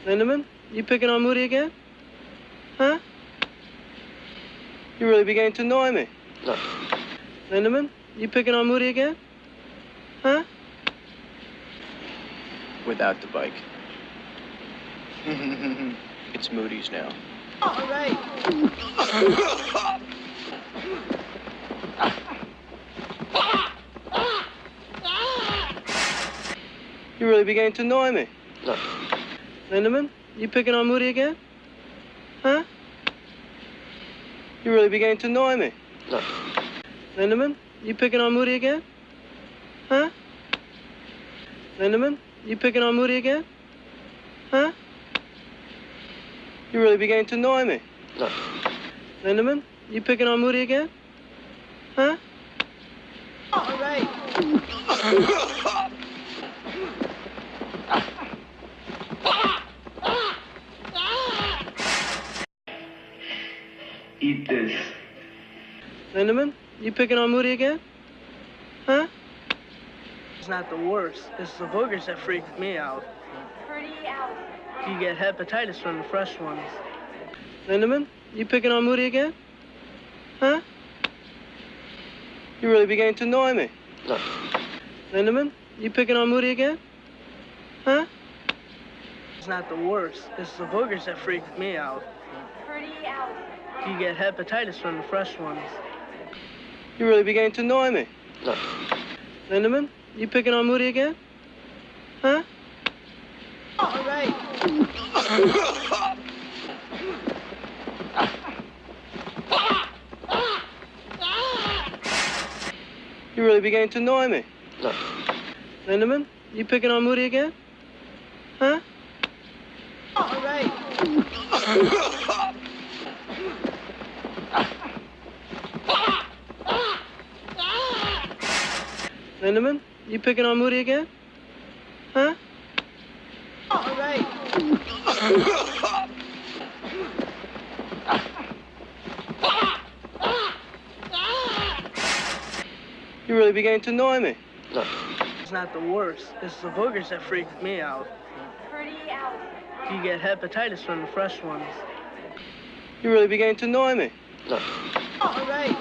Lindemann, you picking on Moody again? Huh? You really beginning to annoy me. No. Lindemann, you picking on Moody again? Huh? Without the bike. It's Moody's now. All right. You really beginning to annoy me. No. Lindemann, you picking on Moody again? Huh? You really beginning to annoy me. No. Lindemann, you picking on Moody again? Huh? Lindemann, you picking on Moody again? Huh? You really beginning to annoy me. No. Lindemann, you picking on Moody again? Huh? All right. Eat this. Lindemann, you picking on Moody again? Huh? It's not the worst. It's the boogers that freak me out. Pretty out. You get hepatitis from the fresh ones. Lindemann, you picking on Moody again? Huh? You really beginning to annoy me. No. Lindemann, you picking on Moody again? Huh? It's not the worst. It's the boogers that freak me out. Pretty out. You get hepatitis from the fresh ones. You really beginning to annoy me. No. Lindemann, you picking on Moody again? Huh? All right. You really beginning to annoy me. No. Lindemann, you picking on Moody again? Huh? All right. Lindemann, you picking on Moody again? Huh? All right. You really beginning to annoy me. No. It's not the worst. It's the boogers that freak me out. Pretty out. You get hepatitis from the fresh ones. You really beginning to annoy me. No. All right.